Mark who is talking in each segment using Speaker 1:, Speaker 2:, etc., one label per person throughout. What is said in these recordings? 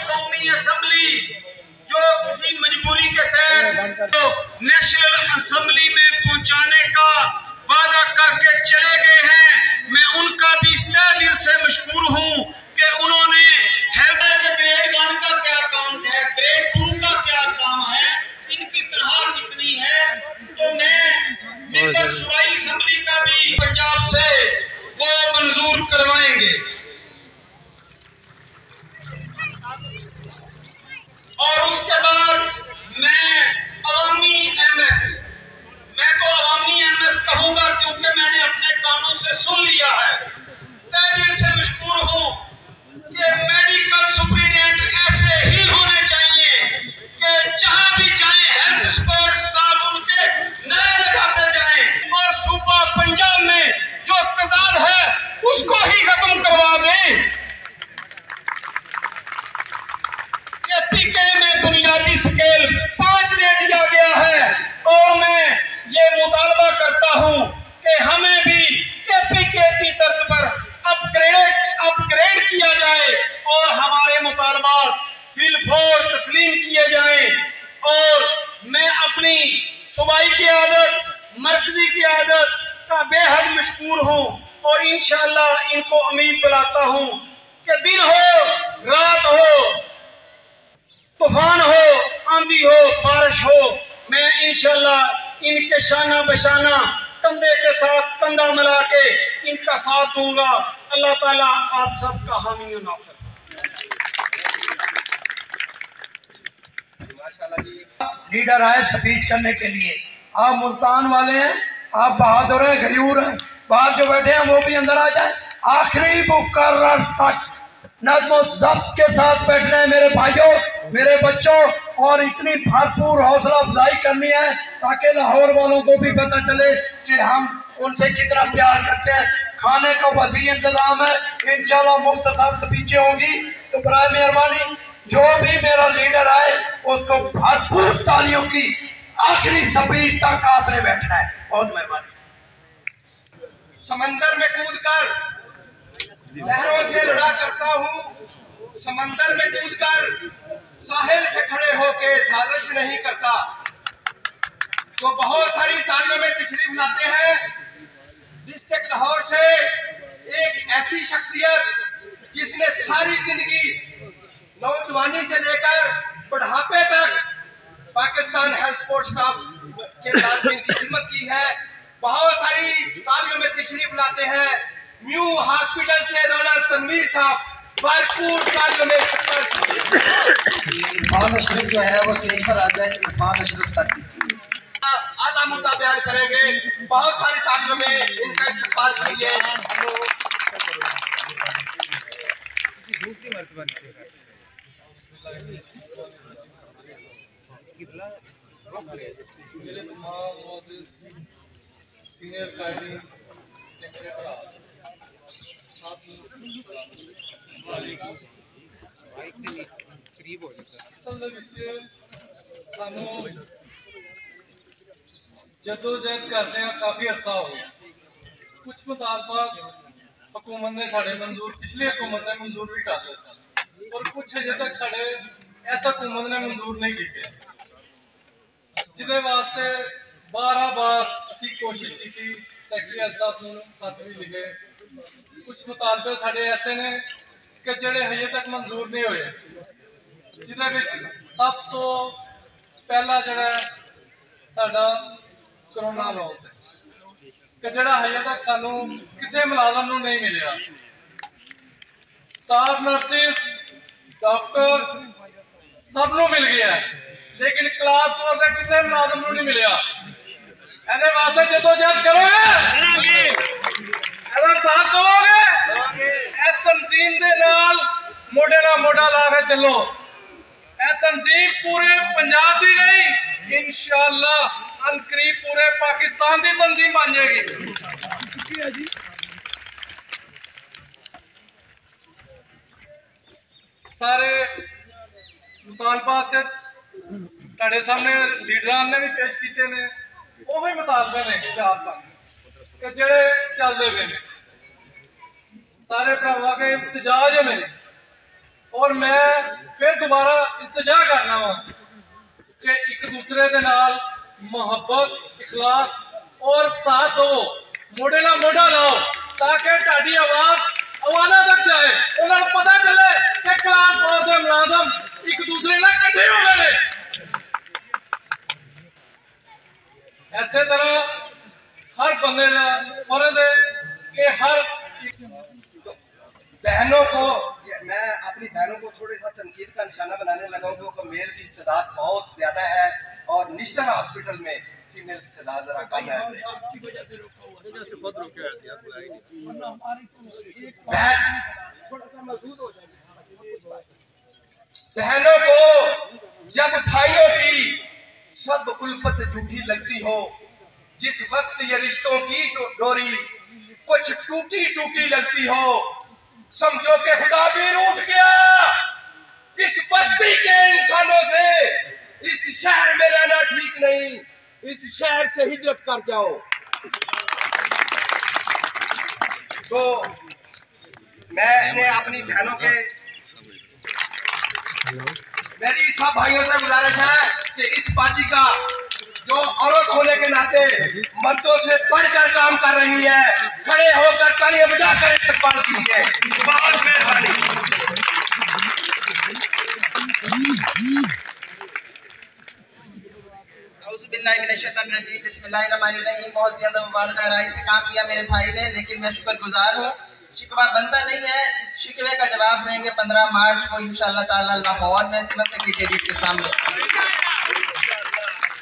Speaker 1: कौमी असम्बली जो किसी मजबूरी के तहत तो नेशनल असम्बली में पहुंचाने का वादा करके चले गए हैं, मैं उनका भी तहे दिल से मशकूर हूं कि उन्होंने हेल्थ के ग्रेड 1 का क्या काम है, ग्रेड 2 का क्या काम है, इनकी तनख्वाह कितनी है। तो मैं मेंबर सूबाई असम्बली का भी पंजाब से वो मंजूर करवाएंगे। और उसके बाद मैं अवामी एमएस, मैं तो अवामी एमएस कहूंगा क्योंकि मैंने अपने कानों से सुन लिया है। तहे दिल से मशकूर हूं कि मेडिकल सुप्रीडेंट ऐसे ही होने चाहिए कि जहां भी जाएं हेल्थ सपोर्ट स्टाफ उनके नए लगाते जाएं और सूबा पंजाब में जो तजाद है उसको ही खत्म करवा दें। पीके में बुनियादी स्केल 5 दे दिया गया है और मैं ये मुतालबा करता हूं कि हमें भी केपीके की तर्ज पर अपग्रेड किया जाए और हमारे मुतालबात फिलफोर तस्लीम किए जाएं। और मैं अपनी सूबाई क़यादत, मरकजी क़यादत का बेहद मशकूर हूं और इंशाअल्लाह इनको उम्मीद दिलाता हूं कि दिन हो रात हो, तूफान हो, आंधी हो, बारिश हो, मैं इंशाअल्लाह इनके शाना बशाना कंधे के साथ कंधा मिला के इनका साथ दूंगा। अल्लाह ताला आप सबका हामी और नासिर।
Speaker 2: लीडर आए स्पीच करने के लिए। आप मुल्तान वाले हैं, आप बहादुर हैं, गयूर हैं, बाहर जो बैठे हैं वो भी अंदर आ जाए। आखिरी मुकर्रर तक नज़्म ज़ब्त के साथ बैठना है मेरे भाइयों, मेरे बच्चों, और इतनी भरपूर हौसला अफजाई करनी है ताकि लाहौर वालों को भी पता चले कि हम उनसे कितना प्यार करते हैं। खाने का वसी इंतजाम है, इंशाल्लाह मुख्तसर स्पीचें होंगी। तो बराए मेहरबानी जो भी मेरा लीडर आए उसको भरपूर तालियों की आखिरी स्पीच तक आपने बैठना है। बहुत मेहरबानी।
Speaker 1: समंदर में कूदकर लहरों से लड़ा करता हूँ, समंदर में कूदकर साहिल पे खड़े होके साजिश नहीं करता। तो बहुत सारी तालियों में तशरीफ लाते हैं डिस्ट्रिक्ट लाहौर से एक ऐसी शख्सियत जिसने सारी जिंदगी नौजवानी से लेकर बुढ़ापे तक पाकिस्तान हेल्थ सपोर्ट स्टाफ के मुलाजिमीन की खिदमत की है। बहुत सारी तालियों में तशरीफ लाते हैं न्यू हॉस्पिटल से राना तनवीर साहब, भरपूर तालियों में
Speaker 3: इरफान अशरफ जो है वो स्टेज पर आ जाए। इरफान अशरफ साथी
Speaker 1: आला मुद्दा बयान करेंगे। बहुत सारी तालियों में इनका इस्तकबाल करिए।
Speaker 4: जदोजहद करते हैं काफ़ी अरसा हो गया। कुछ मुतालबात हुकूमत ने साढ़े मंजूर, पिछली हुकूमत ने मंजूर भी कर लिया और कुछ अजे तक साढ़े ऐसा हुकूमत ने मंजूर नहीं किए, जिदे वास्ते 12 बार असी कोशिश की थी। सैकटरी साहब ने खत भी लिखे। कुछ मुतालबे साढ़े ऐसे ने कि जेड़े हजे तक मंजूर नहीं होए, जिदे विच सब तो पहला जड़ा साडा कोरोना लॉस है कि जड़ा हजे तक सानू किसी मुलाजम नूं नहीं मिलिया। स्टाफ नर्सिस डॉक्टर सब नूं मिल गया है, लेकिन क्लास 4 के किसी मुलाजम नूं नहीं मिलिया। एने वास्ते जदोजहद करोगे, एदा साथ दोगे, इस तंजीम दे नाल मोढे नाल मोढा ला के चलो। यह तंजीम पूरे पंजाब दी नहीं, इंशाअल्लाह अनकरीब पूरे पाकिस्तान की तंजीम बन जाएगी। सारे मुतालबात तुहाडे सामने लीडरान ने भी पेश किए ने, वही मुतालबे ने 4-5 कि जेड़े चलते पे ने। सारे भरावां के इhtजाज है मेरे और मैं फिर दोबारा इल्तिजा करना वा कि एक दूसरे के नाल मोहब्बत, इखलाक और साथ दो, मोड़े ना मोड़ा लाओ, ताकि ताड़ी आवाज अवाना तक जाए, उन्हें पता चले कि क्लास और दे मुलाजम एक दूसरे नाल कट्ठे हो गए। ऐसे तरह हर बंदे का फर्ज है कि हर
Speaker 1: बहनों को, मैं अपनी बहनों को थोड़ी सा तनकीद का निशाना बनाने लगा हूँ क्योंकि मेल की तादाद बहुत ज्यादा है और निश्तर हॉस्पिटल में फीमेल की तादाद जरा कम है। बहनों को जब भाइयों की सब उल्फत झूठी लगती हो, जिस वक्त ये रिश्तों की डोरी कुछ टूटी टूटी लगती हो, समझो कि खुदा भी रूठ गया इस बस्ती के इंसानों से। इस शहर में रहना ठीक नहीं, इस शहर से हिजरत कर जाओ। तो मैंने अपनी बहनों के, मेरी सब भाइयों से गुजारिश है कि इस पार्टी का जो औरत होने के नाते मर्दों से बढ़कर काम कर रही है, खड़े होकर तालियां बजाकर इस्तकबाल कीजिए। बहुत मेहरबानी।
Speaker 3: बिस्मिल्लाहिर्रहमानिर्रहीम। बहुत ज्यादा मुबारक राय से काम लिया मेरे भाई ने, लेकिन मैं शुक्रगुजार हूँ। शिकवा बनता नहीं है, इस शिकवे का जवाब देंगे 15 मार्च को इंशाअल्लाह ताला लाहौर में सिविल सेक्रेटेरिएट के सामने।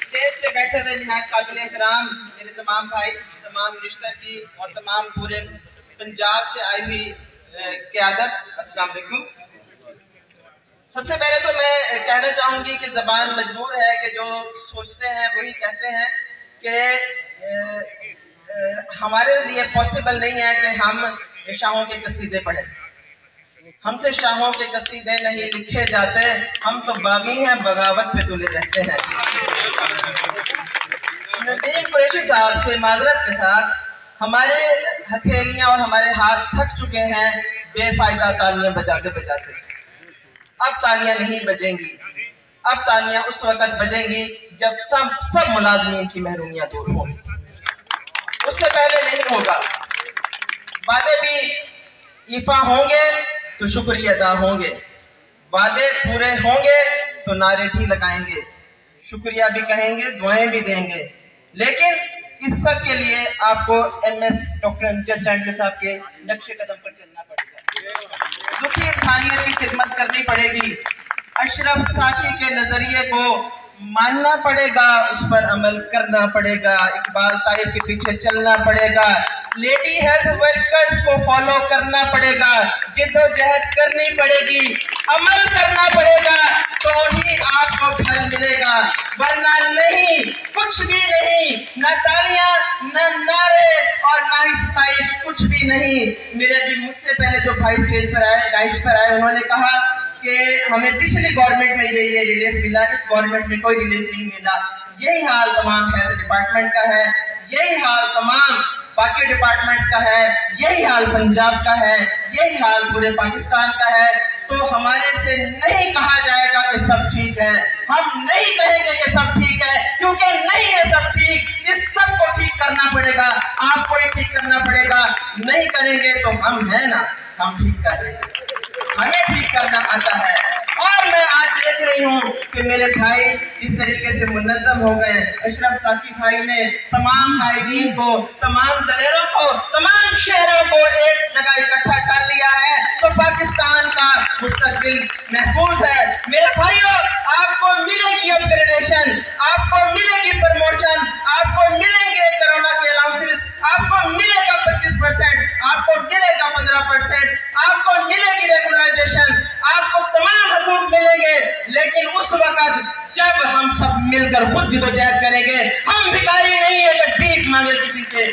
Speaker 3: स्टेज पे बैठे हुए निहायत काबिल एहतराम मेरे तमाम भाई, तमाम रिश्ता की और तमाम पूरे पंजाब से आई हुई क़यादत, अस्सलाम वालेकुम। सबसे पहले तो मैं कहना चाहूँगी कि ज़बान मजबूर है कि जो सोचते हैं वही कहते हैं कि हमारे लिए पॉसिबल नहीं है कि हम शाहों के कसीदे पढ़ें। हमसे शाहों के कसीदे नहीं लिखे जाते, हम तो बागी हैं, बगावत पे तुले रहते हैं। नदीम कुरैशी साहब से माजरत के साथ, हमारे हथेलियां और हमारे हाथ थक चुके हैं बेफायदा तालियां बजाते बजाते। अब तालियां नहीं बजेंगी, अब तालियां उस वक्त बजेंगी जब सब मुलाजमीन की महरूमियां दूर होंगी, उससे पहले नहीं होगा। वादे भी ईफा होंगे तो शुक्रिया अदा होंगे, वादे पूरे होंगे तो नारे भी लगाएंगे, शुक्रिया भी कहेंगे, दुआएं भी देंगे। लेकिन इस सब के लिए आपको MS डॉक्टर अमजद चांडिया साहब के नक्शे कदम पर चलना पड़ेगा, दुखी इंसानियत की खिदमत करनी पड़ेगी, अशरफ साकी के नजरिए को मानना पड़ेगा, उस पर अमल करना पड़ेगा, इकबाल तारिक के पीछे चलना पड़ेगा, लेडी हेल्थ वर्कर्स को फॉलो करना पड़ेगा, जिद्दोजहद करनी पड़ेगी, अमल करना पड़ेगा, तो ही आपको फल मिलेगा, वरना नहीं, कुछ भी नहीं, न तालियां, न नारे और ना ही सताइश, कुछ भी नहीं। मेरे भी मुझसे पहले जो भाई स्टेज पर आए, डाइस पर आए, उन्होंने कहा कि हमें पिछली गवर्नमेंट में ये रिलीफ मिला, इस गवर्नमेंट में कोई रिलीफ नहीं मिला। यही हाल तमाम हेल्थ डिपार्टमेंट का है, यही हाल तमाम बाकी डिपार्टमेंट्स का है, यही हाल पंजाब का है, यही हाल पूरे पाकिस्तान का है। तो हमारे से नहीं कहा जाएगा कि सब ठीक है, हम नहीं कहेंगे कि सब ठीक है, क्योंकि नहीं है सब ठीक। इस सब को ठीक करना पड़ेगा, आपको ही ठीक करना पड़ेगा। नहीं करेंगे तो हम है ना, हम ठीक कर देंगे, हमें ठीक करना आता है। और मैं आज देख रही हूँ कि मेरे भाई जिस तरीके से मुनज़्ज़म हो गए, अशरफ साकी भाई ने तमाम कायदीन को, तमाम दलेरों को, तमाम शहरों को एक जगह इकट्ठा कर लिया है, तो पाकिस्तान का मुस्तकबिल महफूज है। मेरे भाइयों, आपको मिलेगी अपग्रेडेशन, आपको मिलेगी प्रमोशन, आपको मिलेंगे कोरोना के अलाउंसेस, आपको मिलेगा 25%, आपको मिलेगा 15%, आपको मिलेगी रेगुलराइजेशन, आपको तमाम हकूक मिलेंगे। लेकिन उस वक्त जब हम सब मिलकर खुद जिद्दोजहद करेंगे, हम भिखारी नहीं है कि भीख मांगे किसी से,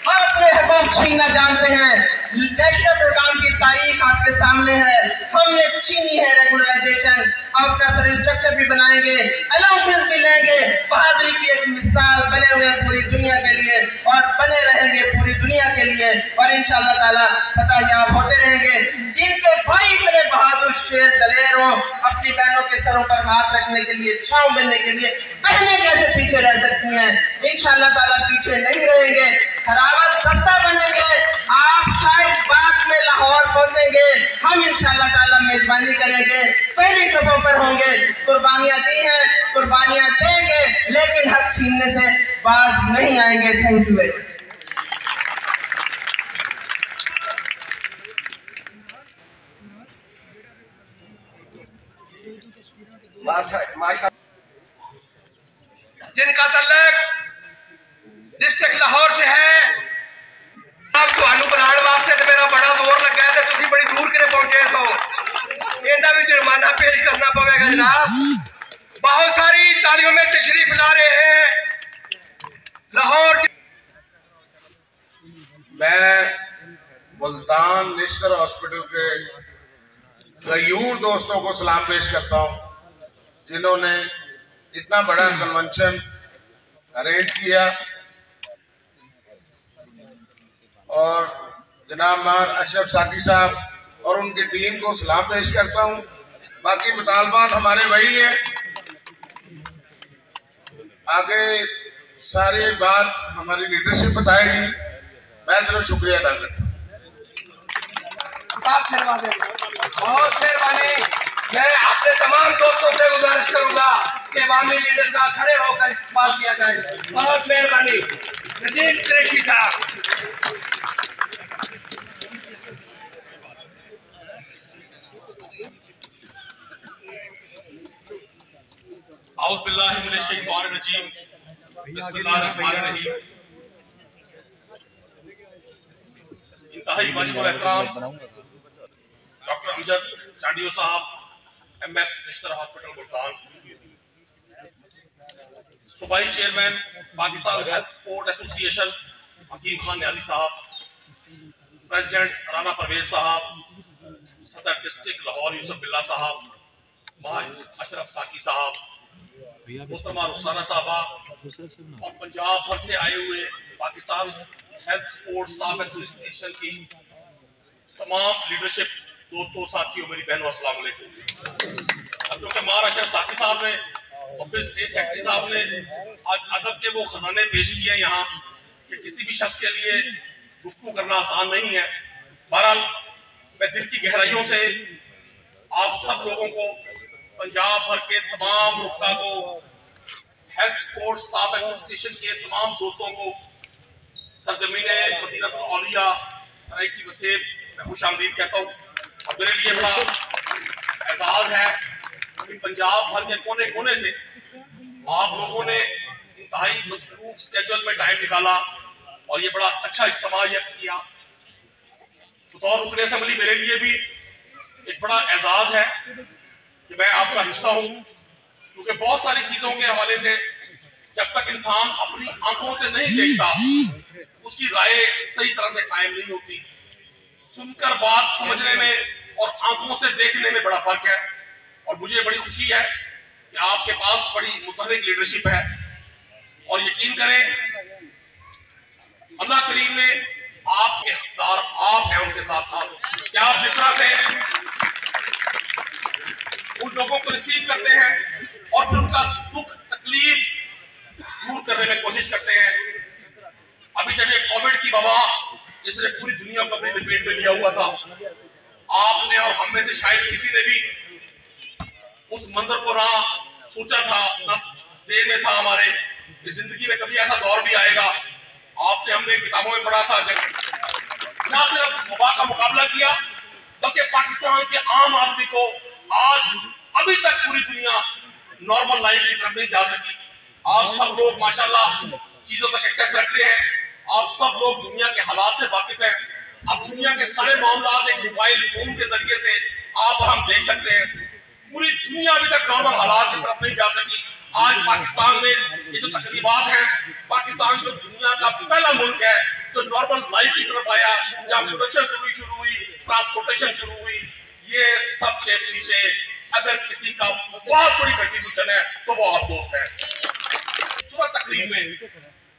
Speaker 3: हम अपने हकूक छीनना जानते हैं। नेशनल प्रोग्राम की तारीख आपके सामने है। हमने छीनी है रेगुलराइजेशन, अब अपना सर्विस स्ट्रक्चर भी बनाएंगे, अलाउंसेस भी लेंगे, बहादुरी की एक मिसाल बने हुए हैं पूरी दुनिया के लिए और बने रहेंगे पूरी दुनिया के लिए, और इंशाअल्लाह ताला फतह याब होते रहेंगे। जिनके भाई इतने बहादुर शेर दलेर हों, अपनी बहनों के सरों पर हाथ रखने के लिए, छांव बनने के लिए, बहनें कैसे पीछे रह सकती हैं? इंशाअल्लाह ताला पीछे नहीं रहेंगे, हरावत दस्ता बनेंगे। आप शायद बाद में लाहौर पहुंचेंगे, हम इंशाअल्लाह ताला मेजबानी करेंगे, पहली सफों पर होंगे। कुर्बानियां दी हैं, कुर्बानियां देंगे, लेकिन हक छीनने से बाज नहीं आएंगे। Thank you very
Speaker 2: much. जिनका तल्लक डिस्ट्रिक्ट लाहौर से है, अब ਤੁਹਾਨੂੰ ਬੁਲਾਉਣ ਵਾਸਤੇ ਤੇ ਮੇਰਾ ਬੜਾ ਜ਼ੋਰ ਲੱਗਾ ਤੇ ਤੁਸੀਂ ਬੜੀ ਦੂਰ ਕਿਨੇ ਪਹੁੰਚੇ ਸੋ ਇਹਨਾਂ ਵੀ जुर्माना पेश करना पड़ेगा जनाब। बहुत सारी तालियों में तशरीफ ला रहे हैं लाहौर।
Speaker 5: मैं मुल्तान नेशनल हॉस्पिटल के गयूर दोस्तों को सलाम पेश करता हूं, जिन्होंने इतना बड़ा कन्वेंशन अरेंज किया, और जनाब मार अशरफ साकी साहब और उनकी टीम को सलाम पेश करता हूं। बाकी मुतालबात हमारे वही हैं, आगे सारी बात हमारी लीडरशिप बताएगी। मैं सिर्फ शुक्रिया अदा करता हूँ।
Speaker 2: बहुत मेहरबानी। मैं अपने तमाम दोस्तों से गुजारिश करूंगा कि अवामी लीडर का खड़े होकर इस्तेमाल किया जाए। बहुत मेहरबानी। नजीब कुरैशी साहब।
Speaker 6: औज़ुबिल्लाहिमिनश्शैतानिर्रजीम, बिस्मिल्लाहिर्रहमानिर्रहीम। इंतहाई वाजिबुल एहतराम डॉक्टर अमजद चांडियो साहब, MS नेशनल हॉस्पिटल मुल्तान, सूबाई chairman Pakistan health sport association Hakim Khan Niazi साहब, प्रेसिडेंट राना परवेज साहब, सदर डिस्ट्रिक्ट लाहौर यूसुफ बिल्ला साहब, माज अशरफ साकी साहब, मोहतरमा रुखसाना साहबा और पंजाब भर से आए हुए Pakistan health sport staff association की तमाम लीडरशिप, दोस्तों, साथियों, मेरी बहनों, अस्सलाम वालेकुम। अब जो कि मार अशरफ साकी साहब ने और फिर स्टेट सेक्रेटरी साहब ने आज अदब के वो खजाने पेश किए यहाँ कि किसी भी शख्स के लिए गुफ्तगू करना आसान नहीं है। बहरहाल मैं दिल की गहराइयों से आप सब लोगों को, पंजाब भर के तमाम रुफ़का को, हेल्थ स्पोर्ट स्टाफ एसोसिएशन के तमाम दोस्तों को सरजमीने मदीनतुल औलिया सराइकी वसेब में खुशामदीद कहता हूँ। और मेरे लिए बड़ा एहसास है कि पंजाब भर के कोने कोने से आप लोगों ने इंतहाई मसरूफ स्केड्यूल में टाइम निकाला और ये बड़ा अच्छा इज्तिमा किया। बतौर रुकने असेंबली मेरे लिए भी एक बड़ा एजाज है कि मैं आपका हिस्सा हूँ, क्योंकि बहुत सारी चीजों के हवाले से जब तक इंसान अपनी आंखों से नहीं देखता उसकी राय सही तरह से कायम नहीं होती। सुनकर बात समझने में और आंखों से देखने में बड़ा फर्क है, और मुझे बड़ी खुशी है कि आपके पास बड़ी मुतहर्रिक लीडरशिप है। और यकीन करें अल्लाह करीम ने आपके हकदार आप हैं उनके साथ साथ, कि आप जिस तरह से उन लोगों को रिसीव करते हैं और फिर उनका दुख तकलीफ दूर करने में कोशिश करते हैं। अभी जब ये कोविड की वबा जिसने पूरी दुनिया को अपनी लपेट में लिया हुआ था, आपने और हम में से शायद किसी ने भी उस मंजर को ना सोचा था, ना ज़हन में था हमारे कि जिंदगी में कभी ऐसा दौर भी आएगा। आपने हमने किताबों में पढ़ा था, जब ना सिर्फ वबा का मुकाबला किया बल्कि पाकिस्तान के आम आदमी को आज अभी तक पूरी दुनिया नॉर्मल लाइफ की तरफ नहीं जा सकी। आप सब लोग माशाल्लाह चीजों तक एक्सेस रखते हैं, आप सब लोग दुनिया के हालात से वाकिफ हैं। अब दुनिया के सारे मामला एक मोबाइल फोन के जरिए से आप और हम देख सकते हैं। पूरी दुनिया अभी तक नॉर्मल हालात की तरफ नहीं जा सकी, आज पाकिस्तान में ये जो तकरीबात हैं, पाकिस्तान जो दुनिया का पहला मुल्क है जो नॉर्मल लाइफ की तरफ आया, जहाँ प्रोडक्शन शुरू हुई, ट्रांसपोर्टेशन शुरू हुई, ये सब के पीछे अगर किसी का बहुत बड़ी कंट्रीब्यूशन है तो वो आप दोस्त हैं। सुबह तकरीब में,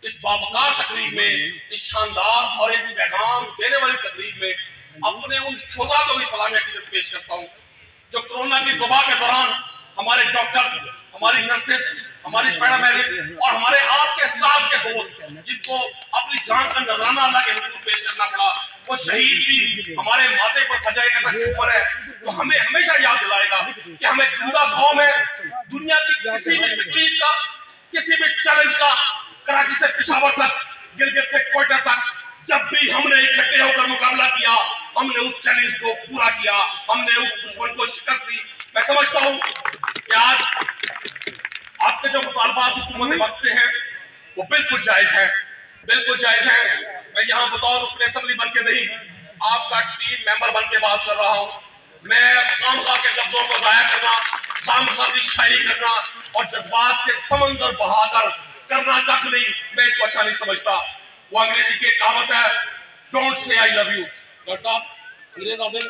Speaker 6: इस बावकार तकरीब में, इस शानदार और एक पैगाम देने वाली तकरीब में अपने उन शोधा को भी सलामी अकीदत पेश करता हूँ जो कोरोना की वबा के दौरान हमारे डॉक्टर्स, हमारी नर्सेस, हमारी पैरामेडिक्स और हमारे आपके स्टाफ के दोस्त जिनको अपनी जान का नजराना अल्लाह के हुजूर पेश करना पड़ा, वो शहीद भी हमारे माथे पर सजा एक ऐसा झूमर है जो हमें हमेशा याद दिलाएगा कि हम एक जिंदा कौम है। दुनिया की किसी भी तकलीफ का, किसी भी चैलेंज का, कराची से पेशावर तक, गिलगित से कोयटा तक, जब भी हमने इकट्ठे होकर मुकाबला किया, हमने उस चैलेंज को पूरा किया, हमने उस दुश्मन को शिकस्त दी। मैं समझता हूं कि आज आपके जो मुतालबात हुकूमत वक्त से हैं वो बिल्कुल जायज है, बिल्कुल जायज है। मैं यहाँ बतौर रुकने असेंबली बन के नहीं, आपका टीम मेंबर बन के बात कर रहा हूँ। मैं खामखा के लफ्जों को जाया करना, खामखा की शायरी करना और जज्बात के समंदर बहाकर करना तक नहीं, मैं इसको अच्छा नहीं समझता। वो अंग्रेजी की कहावत है, don't say I love you. Doctor साहब अंग्रेज आते हैं,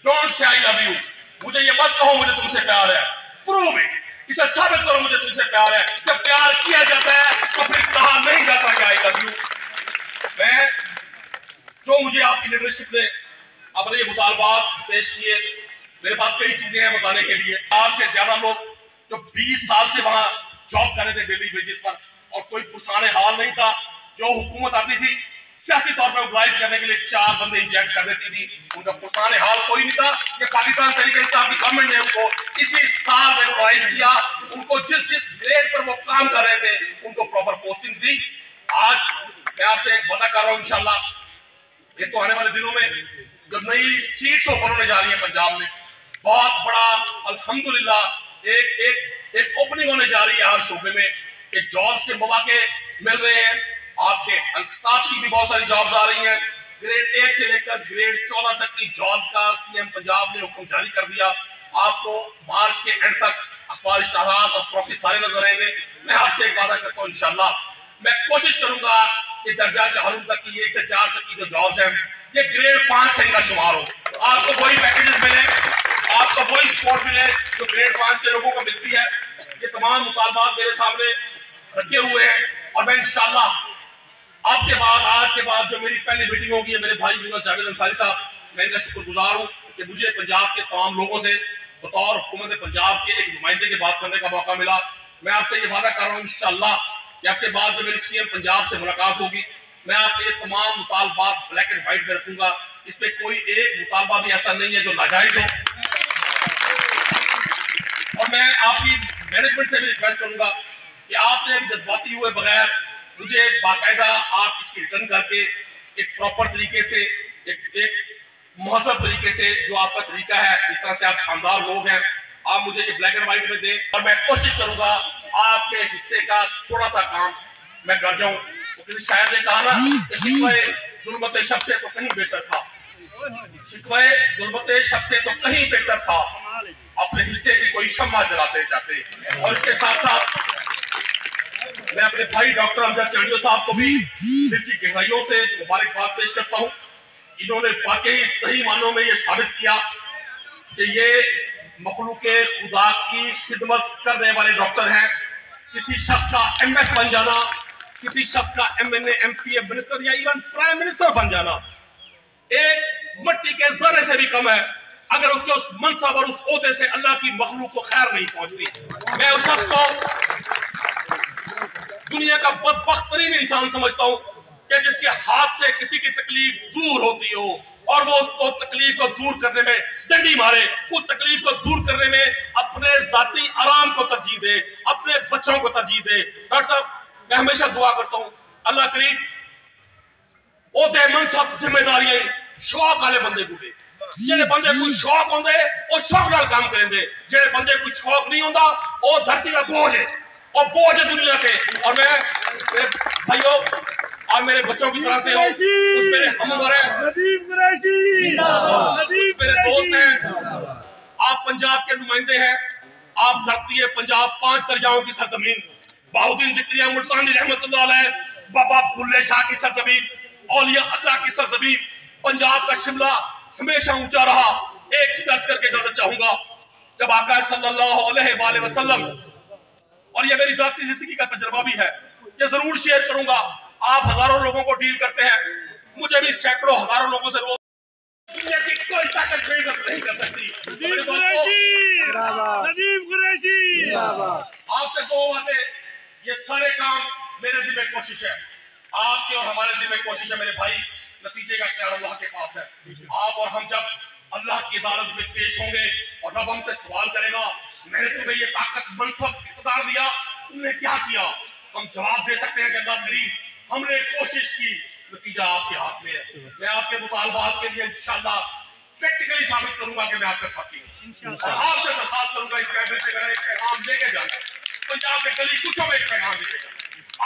Speaker 6: don't say I love you. मुझे ये मत कहो मुझे तुमसे प्यार है, प्रूव इट, इसे साबित करो मुझे तुमसे प्यार है। जब प्यार किया जाता है तो फिर कहा नहीं जाता कि आई लव यू। मैं जो मुझे आपकी लीडरशिप ने अपने ये मुतालबात पेश किए, मेरे पास कई चीजें हैं बताने के लिए। 4 से ज्यादा लोग जो 20 साल से वहां जॉब कर रहे थे डेली वेजेस पर और कोई पुरसाने हाल नहीं था। जो हुकूमत आती थी सियासी तौर पर ऑर्गेनाइज करने के लिए 4 बंदे इंजेक्ट कर देती थी, उनका पुरसाने हाल कोई नहीं था। ये पाकिस्तान तरीके इंसाफ की गवर्नमेंट ने उनको इसी साल रेगुलराइज किया, उनको जिस ग्रेड पर वो काम कर रहे थे उनको प्रॉपर पोस्टिंग्स दी। आज मैं आपसे एक वादा कर रहा हूं इंशाल्लाह, ये तो आने वाले दिनों में जो नई सीट्स ओपन होने जा रही है पंजाब में, बहुत बड़ा अल्हम्दुलिल्लाह एक ओपनिंग होने जा रही है हर शोबे में कि जॉब्स के मौके मिल रहे हैं। आपके स्टाफ की भी बहुत सारी जॉब्स आ रही हैं। ग्रेड 1 से लेकर ग्रेड 14 तक की जॉब्स का सीएम पंजाब ने हुक्म जारी कर दिया। आपको मार्च के एंड तक अखबार इश्तहारात और प्रॉक्सी सारे नजर आएंगे। मैं आपसे एक वादा करता हूँ इंशाल्लाह मैं कोशिश करूंगा कि दर्जा 4 तक की 1 से 4 तक की जो जॉब्स हैं ये ग्रेड 5 से इनका शुमार हो, आपको वही पैकेजेस मिले, आपको वही सपोर्ट मिले जो ग्रेड 5 के लोगों को मिलती है। ये तमाम मुतालबात मेरे सामने रखे हुए हैं और मैं इंशाल्लाह आपके बाद, आज के बाद जो मेरी पहली मीटिंग होगी मेरे भाई यूनुस जावेद अंसारी साहब, मैं इनका शुक्रगुजार हूँ कि मुझे पंजाब के तमाम लोगों से बतौर हुकूमत पंजाब के एक नुमाइंदे की बात करने का मौका मिला। मैं आपसे ये वादा कर रहा हूँ इंशाल्लाह कि आपके बाद जो मेरी सीएम पंजाब से मुलाकात होगी मैं आपके ये तमाम मुतालबात ब्लैक एंड व्हाइट में रखूंगा। इसमें कोई एक मुतालबा भी ऐसा नहीं है जो नाजायज हो। और मैं आपकी मैनेजमेंट से भी रिक्वेस्ट करूंगा कि आपने जज्बाती हुए बगैर मुझे बाकायदा आप इसकी रिटर्न करके एक प्रॉपर तरीके से, एक मुहज़्ज़ब तरीके से, जो आपका तरीका है, इस तरह से आप शानदार लोग हैं, आप मुझे ये ब्लैक एंड व्हाइट में दें और मैं कोशिश करूंगा आपके हिस्से का थोड़ा सा काम मैं कर जाऊं। तो किसी शायर ने कहा ना कि शिकवे जुल्मत शब से तो कहीं बेहतर था, शिकवे जुल्मत शब से तो कहीं बेहतर था, अपने हिस्से की कोई शम्मा जलाते जाते। और इसके साथ साथ मैं अपने भाई डॉक्टर अमजद चांडियो साहब को भी दिल की गहराइयों से मुबारकबाद पेश करता हूं। इन्होंने वाकई सही मानों में ये साबित किया कि ये मखलूके खुदा की खिदमत करने वाले डॉक्टर हैं। किसी शख्स का एमएस बन जाना, किसी शख्स का एमएनए, एमपीए, मिनिस्टर या इवन प्राइम मिनिस्टर बन जाना एक मट्टी के जर्रे से भी कम है अगर उसके उस मनसब और उस ओहदे से अल्लाह की मखलूक को खैर नहीं पहुंचती। मैं उस शख्स को दुनिया का बदबख्तरीन इंसान समझता हूं कि जिसके हाथ से किसी की तकलीफ दूर होती हो और वो उसको तकलीफ को दूर करने में डंडी मारे, उस तकलीफ को दूर करने में अपने जाती आराम को तरजीह दे, अपने बच्चों को तरजीह दे। डॉक्टर साहब मैं हमेशा दुआ करता हूं अल्लाह करीम ओहदे मनसब जिम्मेदारियां शौक वाले बंदे को दे। जेड़े बंदे कोई शौक होंदे वो शौक नाल काम करेंदे, जेड़े बंदे कोई शौक नहीं होंदा वो धरती का बोझ है और बोझ है दुनिया के। और मैं मेरे भाइयों आप मेरे बच्चों की तरह से हो, कुछ मेरे हमउम्र हैं, कुछ मेरे दोस्त हैं, आप पंजाब के नुमाइंदे हैं। आप धरती है पंजाब 5 दरियाओं की सरजमीन, बाउद्दीन जिक्रिया मुल्तानी रहमतुल्लाह अलैह, बाबा बुल्ले शाह की सरजमीन, औलिया अल्लाह की सरजमीन, पंजाब का शिमला हमेशा ऊंचा रहा। एक चीज अर्ज करके इजाजत चाहूंगा, जब आका सल्लल्लाहु अलैहि वसल्लम, और ये मेरी जाती जिंदगी का तजर्बा भी है, ये जरूर शेयर करूंगा। आप हजारों लोगों को डील करते हैं, मुझे भी सैकड़ों हजारों लोगों से रोज दुनिया की कोई ताकत बेइज्जत नहीं कर सकती। आपसे दो बातें, ये सारे काम मेरे जिम्मे कोशिश है, आपकी और हमारे जिम्मे कोशिश है मेरे भाई। नतीजे का इख्तियार अल्लाह के पास है। आप और हम जब अल्लाह की अदालत में पेश होंगे और रब हमसे सवाल करेगा, मैंने तुम्हें ये ताकत मनसब इख्तियार दिया, तुमने क्या किया? हम जवाब दे सकते हैं कि अल्लाह करीम हमने कोशिश की, नतीजा आपके हाथ में है। मैं आपके मुतालबात के लिए इंशाअल्लाह प्रैक्टिकली साबित करूंगा कि मैं आपका साथी हूं। और आपसे दरखास्त करूंगा इस कैबिनेट से मेरा एक पैगाम लेके जाना, पंजाब के गली कुचों में एक पैगाम लेके जाना।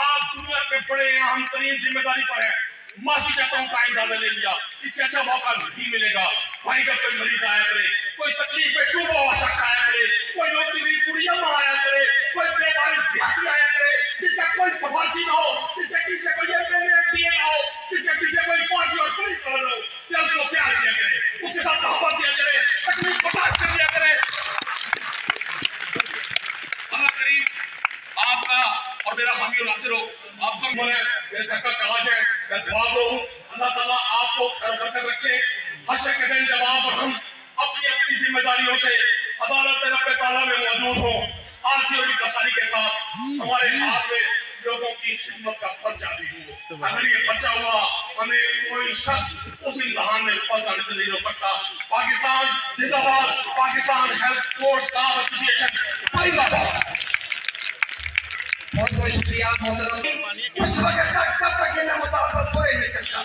Speaker 6: आप दुनिया के बड़े अहम तरीन जिम्मेदारी पर है, माफी चाहता हूँ टाइम ज्यादा ले लिया, इससे अच्छा मौका नहीं मिलेगा। भाई जब कोई मरीज आया करे, कोई तकलीफ में डूबा हुआ शख्स आया करे, कोई नौकरी हुई बुढ़िया माँ आया करे, कोई बेवारिस देहाती आया करे, जिसका कोई सफारशी ना हो, जिसके पीछे कोई एमएलए ना हो, जिसके पीछे कोई फौजी और पुलिस वाला हो, या उसको प्यार किया करे, उसके साथ मोहब्बत किया करे, तकलीफ बर्दाश्त कर लिया करे। अल्लाह करीम आपका और मेरा हामी नासिर हो, आप सब बोले मेरे सर का ताज है, मैं दुआ हूँ अल्लाह ताला आपको खैर बरकत रखे। हश्र के दिन जब आप और हम अपनी अपनी जिम्मेदारियों से अदालत रब्बे ताला में मौजूद हो, आरसी और कसारी के साथ हमारे हाथ में लोगों की खिदमत का पर्चा भी हो। अगर ये पर्चा हुआ, हमें कोई शख्स उस इम्तिहान में फंस जाने से नहीं रोक सकता। पाकिस्तान जिंदाबाद, Pakistan health court staff association जिंदाबाद।
Speaker 2: बहुत बहुत शुक्रिया मोहतरम। उस वक्त तक जब तक ये मुतालबात पूरे नहीं करता,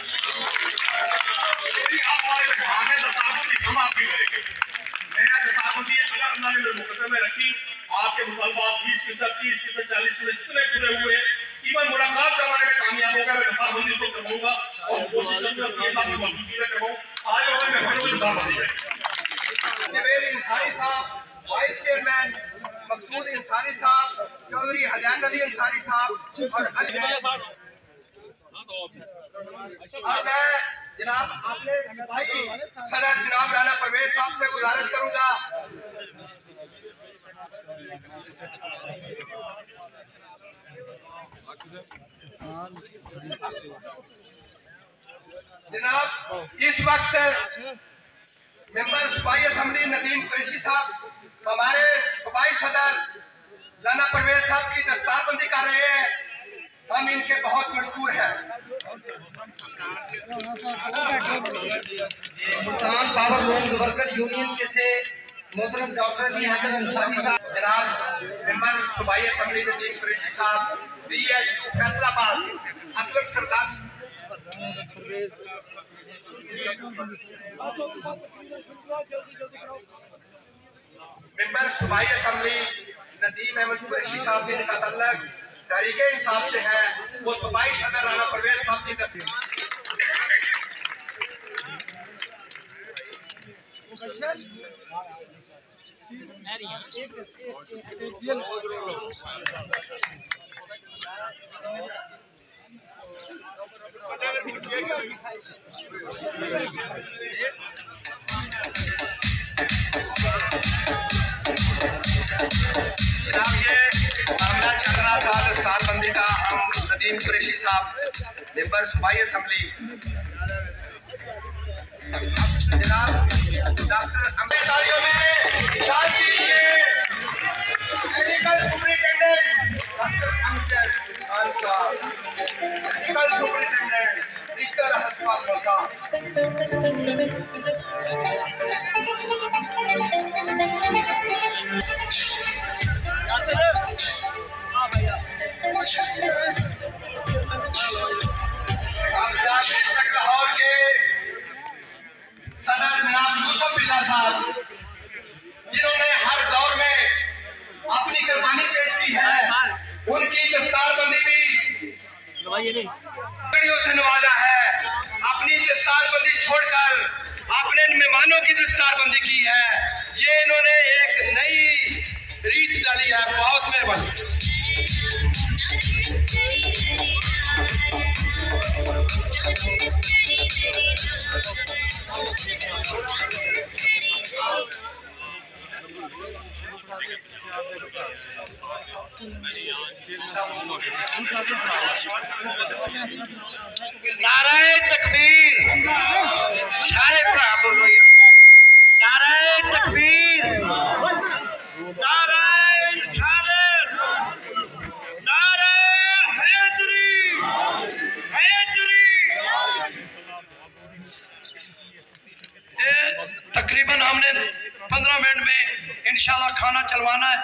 Speaker 6: आपके मुतालबात 20%, 30%, 40% जितने पूरे हुए, इवन मुलाकात करवाने में कामयाब होगा, मैं दस्तारबंदी से करवाऊंगा और कोशिश करूंगा सीएम साहब की मौजूदगी में करवाऊं। आए हुए मेहमानों दस्तारबंदी है
Speaker 2: जवेद अंसारी साहब, वाइस चेयरमैन मकसूद अंसारी साहब, चौधरी हदायत अली अंसारी साहब और मैं जनाब अपने सदर जनाब राना परवेज साहब से गुजारिश करूंगा जनाब इस वक्त मेंबर सूबाई असम्बली नदीम कुरैशी साहब हमारे सूबाई सदर राना परवेज साहब की दस्तारबंदी कर रहे हैं। हम इनके बहुत मशहूर हैं। Multan power looms worker union के से मोहतरम डॉक्टर अली हैदर अंसारी साहब, जनाब मेंबर सूबाई असम्बली नदीम कुरैशी साहब, BHQ फैसलाबाद, असलम सरदार मेंबर सूबाई असम्बली नदीम अहमद कुरैशी साहब की ताल्लुक तहरीके इंसाफ से है, वो सूबाई सदर राना परवेज साहब की तस्वीर। जनाब ये मामला चल रहा था दस्तारबंदी का, हम नदीम कुरैशी साहब मेंबर सूबाई असम्बली जनाब डॉक्टर अम्बेडकरियों में medical superintendent doctor Amjad Khan साहब, मेडिकल सुपरिटेंडेंट मिस्टर अस्पताल मुल्तान। लाहौर के सदर जनाब यूसुफ बिल्ला साहब, जिन्होंने हर दौर में अपनी कुर्बानी पेश की है, उनकी दस्तारबंदी भी वीडियो से नवाजा है। अपनी दस्तारबंदी छोड़कर अपने मेहमानों की दस्तारबंदी की है। ये इन्होंने एक नई मेहरबानी। नाराए तकबीर, सारे भरा बोलो नाराए तकबीर, नाराए रिसालत, नाराए हैदरी, हैदरी। तकरीबन हमने 15 मिनट में इंशाल्लाह खाना चलवाना है।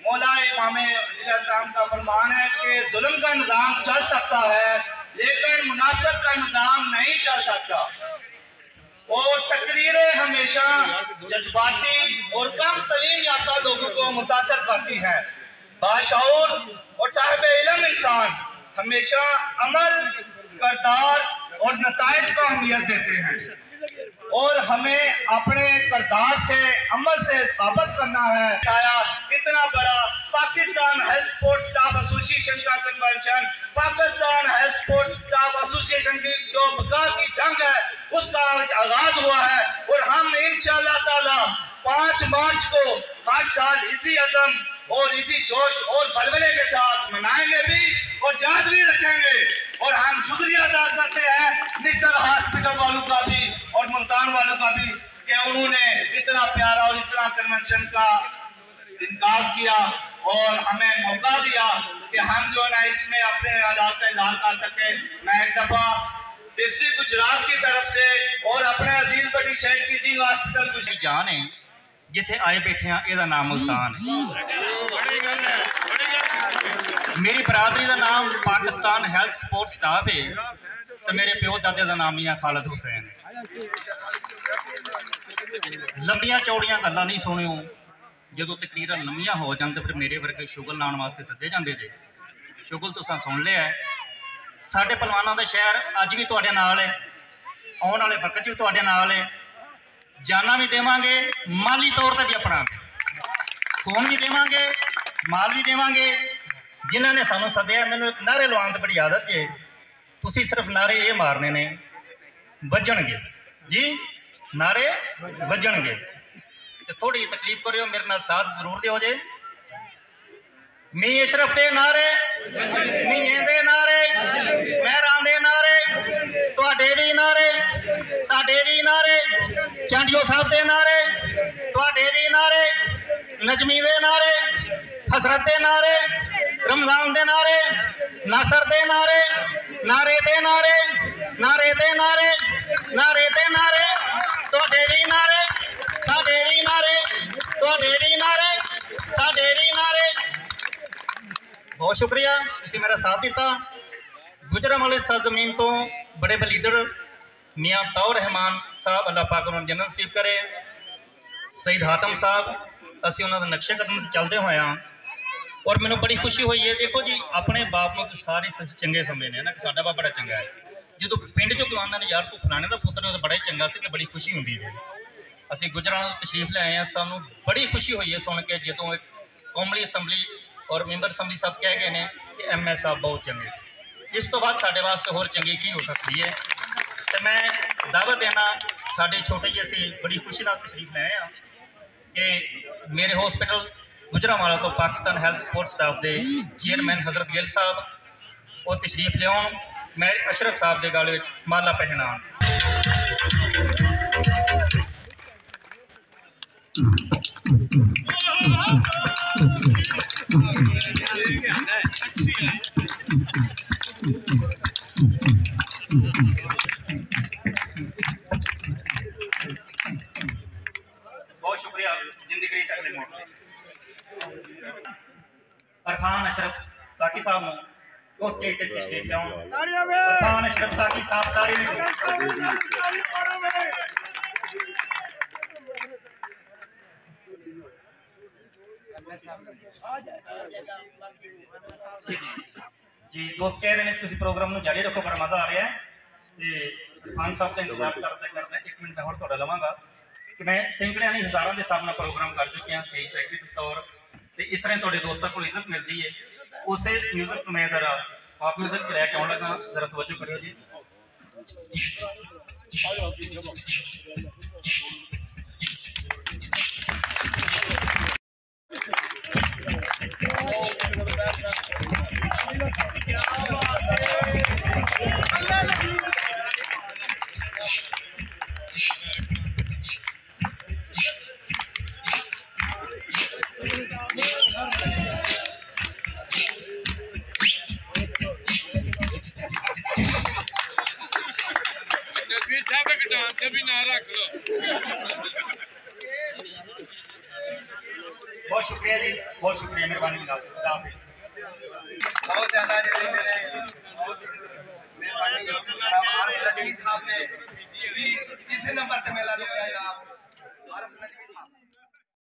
Speaker 1: मौला इमाम इस्लाम का फरमान है कि जुल्म का निज़ाम चल सकता है लेकिन मुनाफिक का निज़ाम नहीं चल सकता। और तकरीरें हमेशा जज्बाती और कम तलीम याफ्ता लोगों को मुतासर करती हैं। बाशऊर और साहिब इल्म इंसान हमेशा अमल, किरदार और नताइज को अहमियत देते हैं और हमें अपने किरदार से, अमल से साबित करना है। इतना बड़ा Pakistan health sports staff association का convention, Pakistan health sports staff association की जो बका की जंग है उसका आगाज हुआ है और हम इंशाअल्लाह ताला 5 मार्च को हर साल इसी अज़म और इसी जोश और बलबले के साथ मनाएंगे भी और याद भी रखेंगे। और हम शुक्रिया अदा करते हैं निस्तर हॉस्पिटल वालों का भी और मुल्तान वालों का भी कि उन्होंने इतना प्यारा और इतना कन्वेंशन का इनकार किया और हमें मौका दिया कि हम जो है ना इसमें अपने आजाद का इजहार कर सके। मैं एक दफा डिस्ट्रिक्ट गुजरात की तरफ से और अपने अजीज बड़ी शहीद टीचिंग हॉस्पिटल
Speaker 7: जान है जिथे आए बैठे हैं, यदा नाम मुल्तान। मेरी बरादरी का नाम पाकिस्तान हेल्थ स्पोर्ट्स स्टाफ है तो मेरे प्यो दादे का नाम मियां खालिद हुसैन है। लंबियां चौड़ियां गल्लां नहीं सुनियो, जो तकरीर लंबियां हो जान तो फिर मेरे वर्गे शुगल लाने वास्ते सदे जाते जे। शुगल तुसां सुन लिया है, साडे पहलवानों का शहर अज भी तुहाडे नाल है, आने वाले वक्त भी तुहाडे नाल है। जाना भी देवांगे, माली तौर पर भी अपना खून भी देवांगे, माल भी देवांगे। जिन्होंने सानू सद्या, मैंने नारे लवान तो बड़ी आदत है, तुसी सिर्फ नारे ये मारने ने, वजणगे जी, नारे वजणगे। तो थोड़ी तकलीफ करो, मेरे नाल साथ जरूर दिओ जे। मी अशरफ दे नारे, मीए दे नारे, महरां दे नारे, तुहाडे भी नारे, साडे भी नारे, चांडियो साहब दे नारे, तुहाडे भी नारे, नजमी दे नारे, हसरत दे नारे, रमजान दे नारे, नासर दे नारे, नारे दे नारे, नारे दे नारे, नारे दे नारे, तुहाडे भी नारे, साडे भी नारे, तुहाडे भी नारे, साडे भी नारे। बहुत शुक्रिया तुसीं मेरा साथ दिता। गुजरांवाले सरजमीन तो बड़े लीडर मियाँ तौर रहमान साहब, अल्लाह पाक उन्होंने जन्नत नसीब करे। सईद हातम साहब, असीं उन्हां दे नक्शे कदम ते चलदे होए हां और मैनूं बड़ी खुशी हुई है। देखो जी, अपने बाप नूं सारे चंगे समझने ना कि साडा बाप बड़ा चंगा है। जो पिंड चों कोई आंदा ने यार तू फलाने का पुत्र है तो बड़ा ही चंगा सी, तो बड़ी खुशी हुंदी है। असीं गुजरांवाले तो तशरीफ ले आए हैं, सानूं बड़ी खुशी हुई है सुन के जदों एक कौमली असैम्बली और मैंबर असैम्बली साहब कह गए हैं कि एम एस साहब बहुत चंगे। इस तो बाद साडे वास्ते होर चंगी की हो सकती है। तो मैं दावत देना, साडे छोटे जी असीं बड़ी खुशी नाल तशरीफ ले आए हैं कि मेरे हॉस्पिटल गुजरांवाला तो पाकिस्तान हेल्थ स्पोर्ट्स स्टाफ के चेयरमैन हजरत गिल साहब वो तशरीफ लियाउण, मैं अशरफ साहब के गल माला पहनाउण। बहुत शुक्रिया, जिंदगी अगले मोड़। अरफान अशरफ साकी साहब को स्टेज पर तशरीफ लियाउण। अरफान अशरफ साकी साहब ताड़ी जी। दोस्त कह रहे हैं तुम प्रोग्राम में जारी रखो, बड़ा मजा आ रहा है। खान साहब का इंतजार करते करते 1 मिनट मैं और लवांगा कि मैं सैकड़े नहीं हज़ारों के सामने प्रोग्राम कर चुके हैं स्टेज सैकटरी के तौर ਤੇ ਇਸ ਤਰ੍ਹਾਂ ਤੁਹਾਡੇ ਦੋਸਤਾਂ ਕੋਲ ਇੱਜ਼ਤ ਮਿਲਦੀ ਹੈ। ਉਸੇ ਮਿਊਜ਼ਿਕ ਨੂੰ ਮੈਂ ਜ਼ਰਾ ਆਪ ਮਿਊਜ਼ਿਕ ਚ ਲੈ ਕੇ ਆਉਣ ਲੱਗਾ, ਜ਼ਰਾ ਤਵੱਜੋ ਕਰਿਓ ਜੀ। बहुत शुक्रिया जी, बहुत शुक्रिया, मेहरबानी।
Speaker 2: बहुत ज्यादा मेरे मेहरबानी साहब ने तीसरे नंबर से मेला लुटाया।